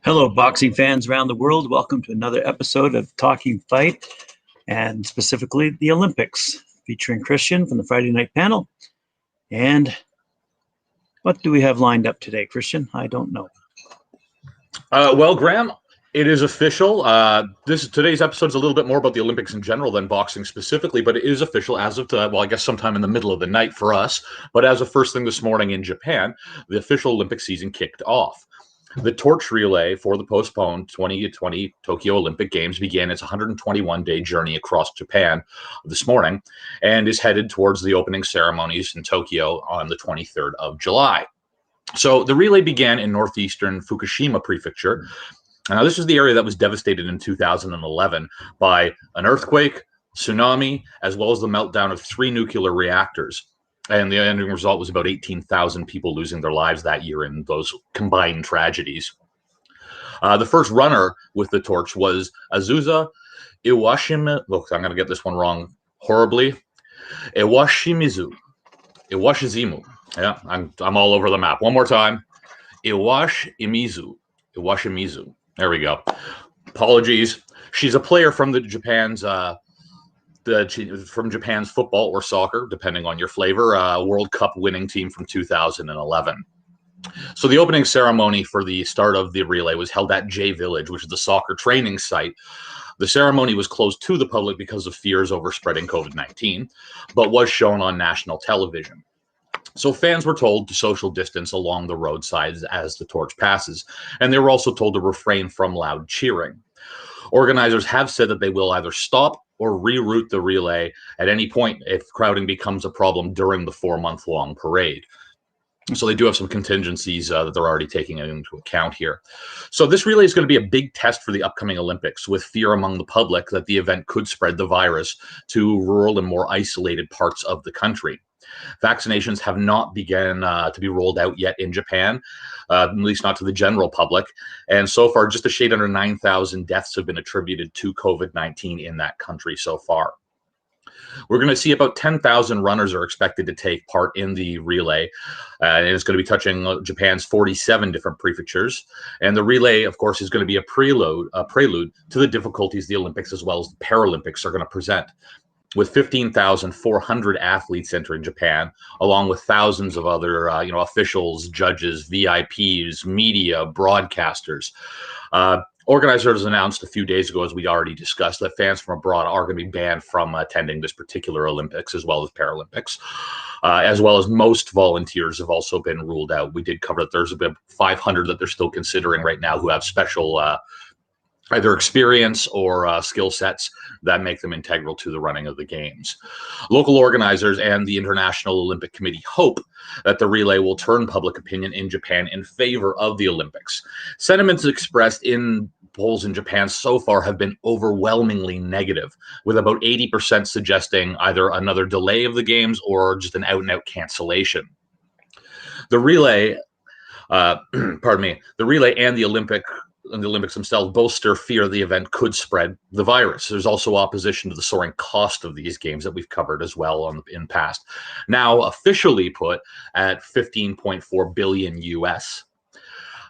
Hello, boxing fans around the world. Welcome to another episode of Talking Fight, and specifically the Olympics, featuring Christian from the Friday night panel. And what do we have lined up today, Christian? I don't know. Well, Graham, it is official. Today's episode is a little bit more about the Olympics in general than boxing specifically, but it is official as of I guess sometime in the middle of the night for us. But as of first thing this morning in Japan, the official Olympic season kicked off. The torch relay for the postponed 2020 Tokyo Olympic Games began its 121-day journey across Japan this morning and is headed towards the opening ceremonies in Tokyo on the 23rd of July. So the relay began in northeastern Fukushima Prefecture. Now, this was the area that was devastated in 2011 by an earthquake, tsunami, as well as the meltdown of 3 nuclear reactors. And the ending result was about 18,000 people losing their lives that year in those combined tragedies. The first runner with the torch was Azusa Iwashima. Look, I'm going to get this one wrong horribly. Iwashizimu. Yeah, I'm all over the map. One more time. Iwashimizu. There we go. Apologies. She's a player from Japan's football or soccer, depending on your flavor, World Cup winning team from 2011. So the opening ceremony for the start of the relay was held at J Village, which is the soccer training site. The ceremony was closed to the public because of fears over spreading COVID-19, but was shown on national television. So fans were told to social distance along the roadsides as the torch passes, and they were also told to refrain from loud cheering. Organizers have said that they will either stop or reroute the relay at any point if crowding becomes a problem during the 4-month-long parade. So they do have some contingencies that they're already taking into account here. So this relay is going to be a big test for the upcoming Olympics, with fear among the public that the event could spread the virus to rural and more isolated parts of the country. Vaccinations have not begun to be rolled out yet in Japan, at least not to the general public. And so far, just a shade under 9,000 deaths have been attributed to COVID-19 in that country so far. We're going to see about 10,000 runners are expected to take part in the relay, and it's going to be touching Japan's 47 different prefectures. And the relay, of course, is going to be a prelude to the difficulties the Olympics as well as the Paralympics are going to present. With 15,400 athletes entering Japan, along with thousands of other, officials, judges, VIPs, media, broadcasters. Organizers announced a few days ago, as we already discussed, that fans from abroad are going to be banned from attending this particular Olympics as well as Paralympics, as well as most volunteers have also been ruled out. We did cover that there's about 500 that they're still considering right now who have special either experience or skill sets that make them integral to the running of the games. Local organizers and the International Olympic Committee hope that the relay will turn public opinion in Japan in favor of the Olympics. Sentiments expressed in polls in Japan so far have been overwhelmingly negative, with about 80% suggesting either another delay of the games or just an out-and-out cancellation. The relay, the relay and the Olympics themselves both stir fear the event could spread the virus. There's also opposition to the soaring cost of these games that we've covered as well in past. Now officially put at 15.4 billion US.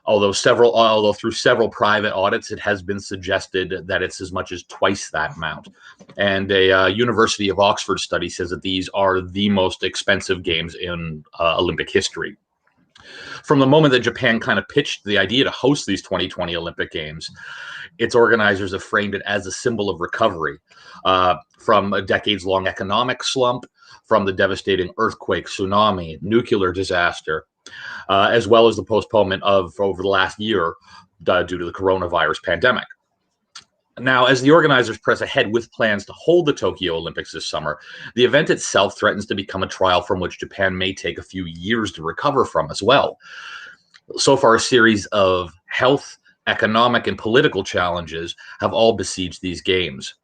Although through several private audits, it has been suggested that it's as much as twice that amount. And a University of Oxford study says that these are the most expensive games in Olympic history. From the moment that Japan kind of pitched the idea to host these 2020 Olympic Games, its organizers have framed it as a symbol of recovery from a decades-long economic slump, from the devastating earthquake, tsunami, nuclear disaster, as well as the postponement of over the last year due to the coronavirus pandemic. Now, as the organizers press ahead with plans to hold the Tokyo Olympics this summer, the event itself threatens to become a trial from which Japan may take a few years to recover from as well. So far, a series of health, economic, and political challenges have all besieged these games.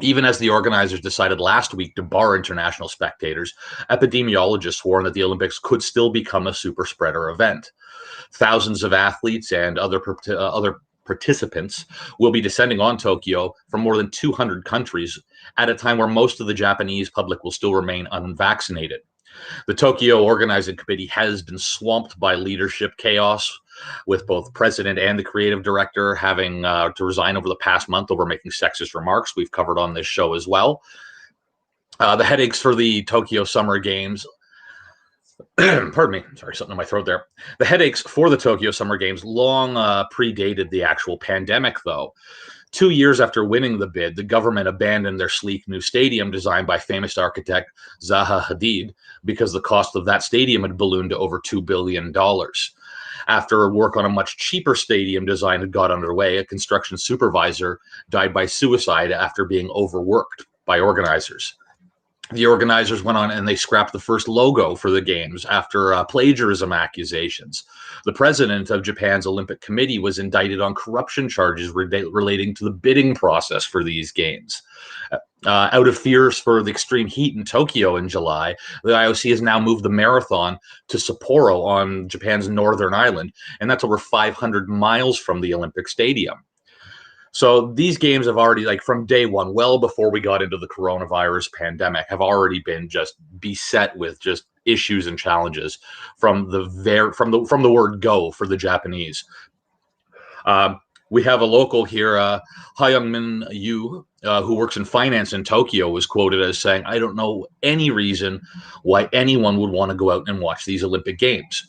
Even as the organizers decided last week to bar international spectators, epidemiologists warn that the Olympics could still become a super spreader event. Thousands of athletes and other participants will be descending on Tokyo from more than 200 countries at a time where most of the Japanese public will still remain unvaccinated. The Tokyo Organizing Committee has been swamped by leadership chaos with both president and the creative director having to resign over the past month over making sexist remarks. We've covered on this show as well. The headaches for the Tokyo Summer Games. Pardon me, sorry, something in my throat there. The headaches for the Tokyo Summer Games long predated the actual pandemic, though. 2 years after winning the bid, the government abandoned their sleek new stadium designed by famous architect Zaha Hadid because the cost of that stadium had ballooned to over $2 billion. After work on a much cheaper stadium design had got underway, a construction supervisor died by suicide after being overworked by organizers. The organizers went on and they scrapped the first logo for the games after plagiarism accusations. The president of Japan's Olympic Committee was indicted on corruption charges relating to the bidding process for these games. Out of fears for the extreme heat in Tokyo in July, the IOC has now moved the marathon to Sapporo on Japan's northern island, and that's over 500 miles from the Olympic Stadium. So these games have already, like from day one, well before we got into the coronavirus pandemic, have already been just beset with just issues and challenges from the word go for the Japanese. We have a local here, Ha-Young-min Yu, who works in finance in Tokyo, was quoted as saying, "I don't know any reason why anyone would want to go out and watch these Olympic Games."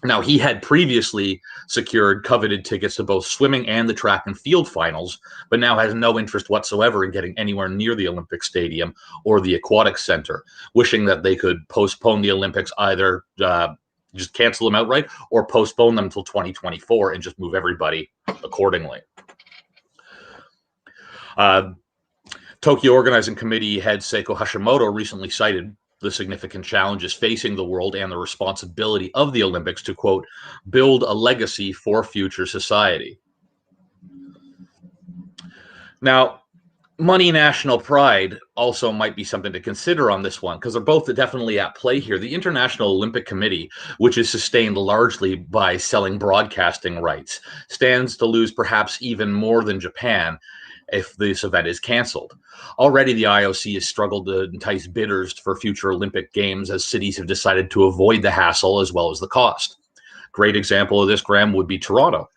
Now, he had previously secured coveted tickets to both swimming and the track and field finals, but now has no interest whatsoever in getting anywhere near the Olympic Stadium or the Aquatic Center, wishing that they could postpone the Olympics, either just cancel them outright or postpone them until 2024 and just move everybody accordingly. Tokyo Organizing Committee head Seiko Hashimoto recently cited the significant challenges facing the world and the responsibility of the Olympics to, quote, build a legacy for future society. Now, money, national pride also might be something to consider on this one, because they're both definitely at play here. The International Olympic Committee, which is sustained largely by selling broadcasting rights, stands to lose perhaps even more than Japan if this event is canceled. Already, the IOC has struggled to entice bidders for future Olympic Games as cities have decided to avoid the hassle as well as the cost. Great example of this, Graham, would be Toronto,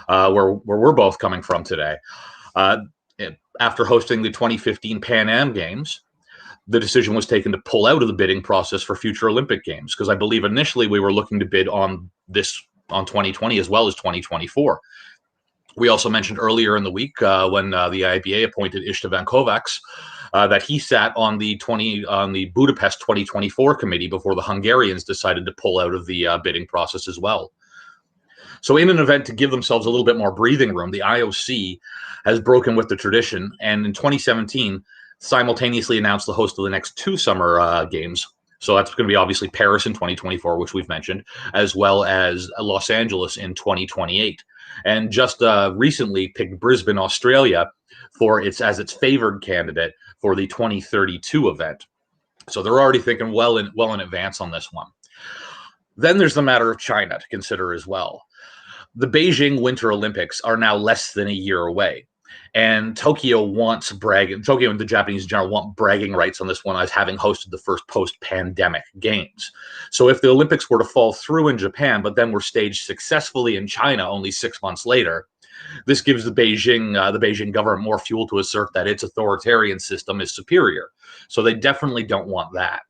where we're both coming from today. After hosting the 2015 Pan Am Games, the decision was taken to pull out of the bidding process for future Olympic Games, because I believe initially we were looking to bid on 2020 as well as 2024. We also mentioned earlier in the week when the IBA appointed Istvan Kovacs that he sat on the Budapest 2024 committee before the Hungarians decided to pull out of the bidding process as well. So in an event to give themselves a little bit more breathing room, the IOC has broken with the tradition, and in 2017 simultaneously announced the host of the next two summer games. So that's going to be obviously Paris in 2024, which we've mentioned, as well as Los Angeles in 2028. And just recently picked Brisbane, Australia, as its favored candidate for the 2032 event. So they're already thinking well in advance on this one. Then there's the matter of China to consider as well. The Beijing Winter Olympics are now less than a year away. And Tokyo and the Japanese in general want bragging rights on this one as having hosted the first post-pandemic games. So if the Olympics were to fall through in Japan, but then were staged successfully in China only 6 months later, this gives the Beijing government more fuel to assert that its authoritarian system is superior. So they definitely don't want that.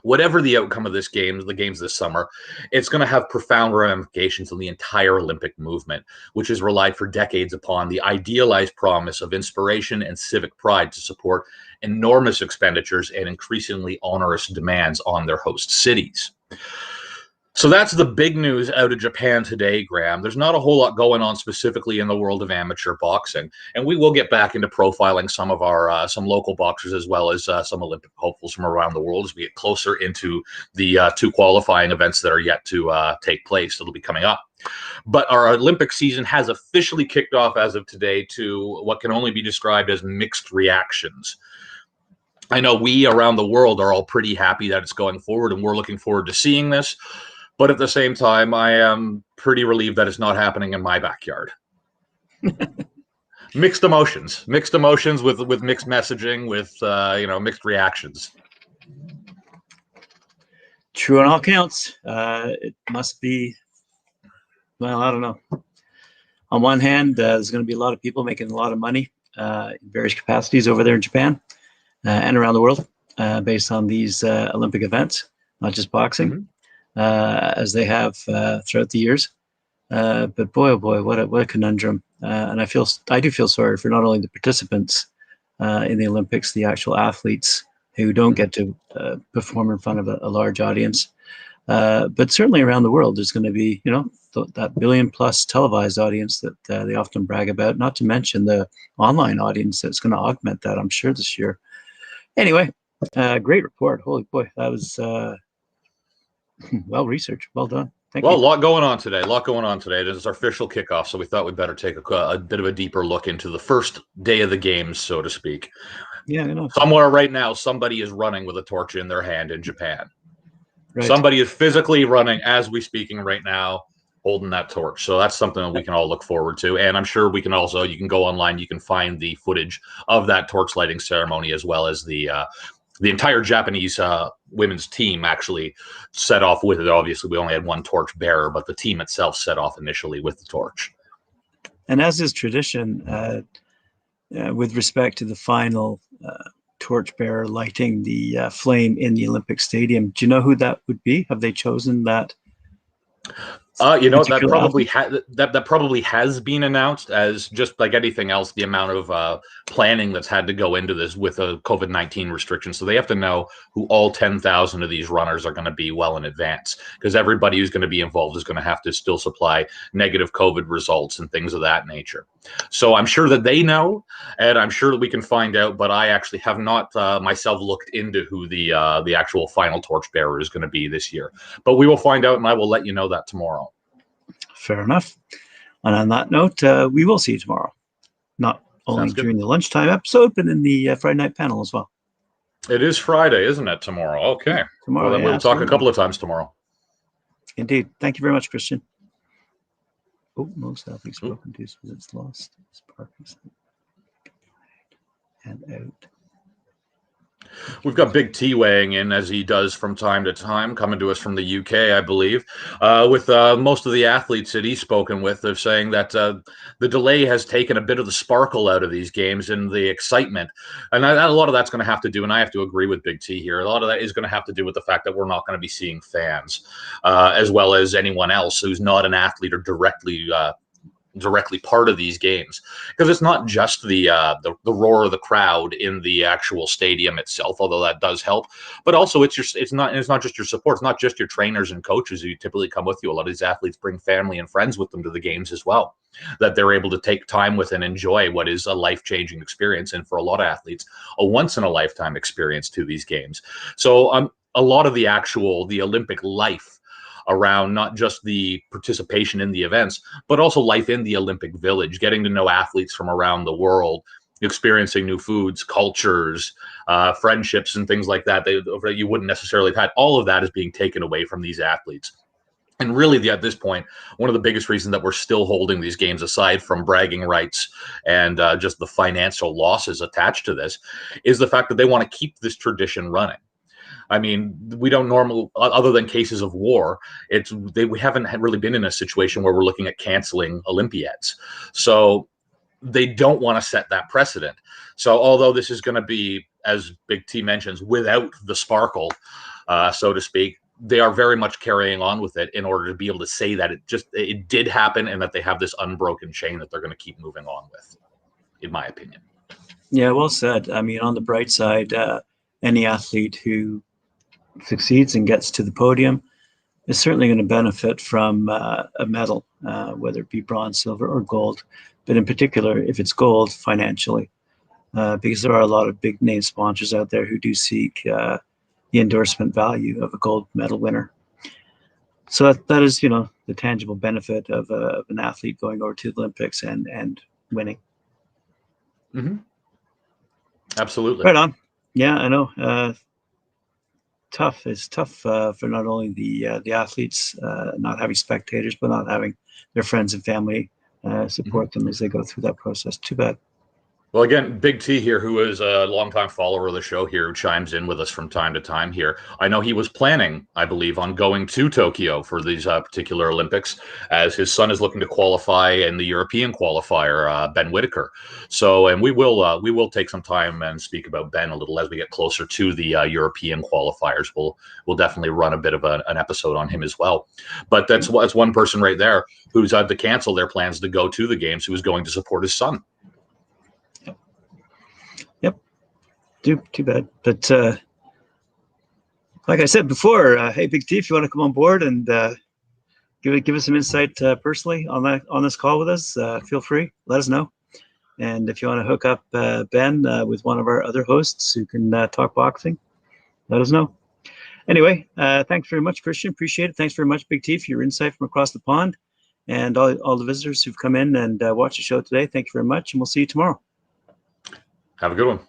Whatever the outcome of the games this summer, it's going to have profound ramifications on the entire Olympic movement, which has relied for decades upon the idealized promise of inspiration and civic pride to support enormous expenditures and increasingly onerous demands on their host cities. So that's the big news out of Japan today, Graham. There's not a whole lot going on specifically in the world of amateur boxing, and we will get back into profiling some of our some local boxers as well as some Olympic hopefuls from around the world as we get closer into the two qualifying events that are yet to take place. That'll be coming up. But our Olympic season has officially kicked off as of today to what can only be described as mixed reactions. I know we around the world are all pretty happy that it's going forward, and we're looking forward to seeing this. But at the same time, I am pretty relieved that it's not happening in my backyard. Mixed emotions with mixed messaging, with mixed reactions. True on all counts. It must be Well, I don't know. On one hand, there's going to be a lot of people making a lot of money in various capacities over there in Japan and around the world based on these Olympic events, not just boxing, as they have throughout the years. But boy, oh boy, what a conundrum! And I do feel sorry for not only the participants in the Olympics, the actual athletes who don't get to perform in front of a large audience, but certainly around the world, there's going to be, that billion plus televised audience that they often brag about. Not to mention the online audience that's going to augment that, I'm sure, this year. Anyway, great report. Holy boy, that was well researched. Well done. Thank you. A lot going on today. It is our official kickoff, so we thought we'd better take a bit of a deeper look into the first day of the games, so to speak. Yeah, I know. Somewhere right now, somebody is running with a torch in their hand in Japan. Right. Somebody is physically running as we speaking right now, holding that torch. So that's something that we can all look forward to. And I'm sure we can also, you can go online, you can find the footage of that torch lighting ceremony, as well as the entire Japanese women's team actually set off with it. Obviously, we only had one torch bearer, but the team itself set off initially with the torch. And as is tradition, with respect to the final torchbearer lighting the flame in the Olympic Stadium, do you know who that would be? Have they chosen that? That probably has been announced, as just like anything else, the amount of planning that's had to go into this with a COVID-19 restriction. So they have to know who all 10,000 of these runners are going to be well in advance, because everybody who's going to be involved is going to have to still supply negative COVID results and things of that nature. So I'm sure that they know, and I'm sure that we can find out, but I actually have not myself looked into who the actual final torchbearer is going to be this year. But we will find out, and I will let you know that tomorrow. Fair enough. And on that note, we will see you tomorrow. Not only during the lunchtime episode, but in the Friday night panel as well. It is Friday, isn't it, tomorrow? Okay. Tomorrow, well, then we'll talk a couple of times tomorrow. Indeed. Thank you very much, Christian. Oh, most athletes broken to it's lost. Sparkles and out. We've got Big T weighing in, as he does from time to time, coming to us from the UK, I believe, with most of the athletes that he's spoken with. They're saying that the delay has taken a bit of the sparkle out of these games and the excitement. And a lot of that's going to have to do, and I have to agree with Big T here, a lot of that is going to have to do with the fact that we're not going to be seeing fans, as well as anyone else who's not an athlete or directly part of these games, because it's not just the roar of the crowd in the actual stadium itself, although that does help, but also it's not just your support, it's not just your trainers and coaches who typically come with you. A lot of these athletes bring family and friends with them to the games as well, that they're able to take time with and enjoy what is a life-changing experience, and for a lot of athletes, a once-in-a-lifetime experience to these games. So a lot of the Olympic life around not just the participation in the events, but also life in the Olympic Village, getting to know athletes from around the world, experiencing new foods, cultures, friendships, and things like that that you wouldn't necessarily have had. All of that is being taken away from these athletes. And really, at this point, one of the biggest reasons that we're still holding these games, aside from bragging rights and just the financial losses attached to this, is the fact that they want to keep this tradition running. I mean, we don't normally, other than cases of war, we haven't really been in a situation where we're looking at canceling Olympiads. So they don't want to set that precedent. So although this is going to be, as Big T mentions, without the sparkle, so to speak, they are very much carrying on with it in order to be able to say that it did happen, and that they have this unbroken chain that they're going to keep moving on with, in my opinion. Yeah, well said. I mean, on the bright side, any athlete who succeeds and gets to the podium is certainly going to benefit from a medal, whether it be bronze, silver, or gold. But in particular, if it's gold, financially, because there are a lot of big name sponsors out there who do seek the endorsement value of a gold medal winner. So that is, the tangible benefit of an athlete going over to the Olympics and winning. Mm-hmm. Absolutely. Right on. Yeah, I know. Tough. It's tough for not only the athletes not having spectators, but not having their friends and family support them as they go through that process. Too bad. Well, again, Big T here, who is a longtime follower of the show here, who chimes in with us from time to time here. I know he was planning, I believe, on going to Tokyo for these particular Olympics, as his son is looking to qualify in the European qualifier, Ben Whitaker. So, and we will take some time and speak about Ben a little as we get closer to the European qualifiers. We'll definitely run a bit of an episode on him as well. But that's one person right there who's had to cancel their plans to go to the games, who is going to support his son. Too bad. But like I said before, hey, Big T, if you want to come on board and give us some insight personally on this call with us, feel free. Let us know. And if you want to hook up Ben with one of our other hosts who can talk boxing, let us know. Anyway, thanks very much, Christian. Appreciate it. Thanks very much, Big T, for your insight from across the pond, and all the visitors who've come in and watched the show today. Thank you very much, and we'll see you tomorrow. Have a good one.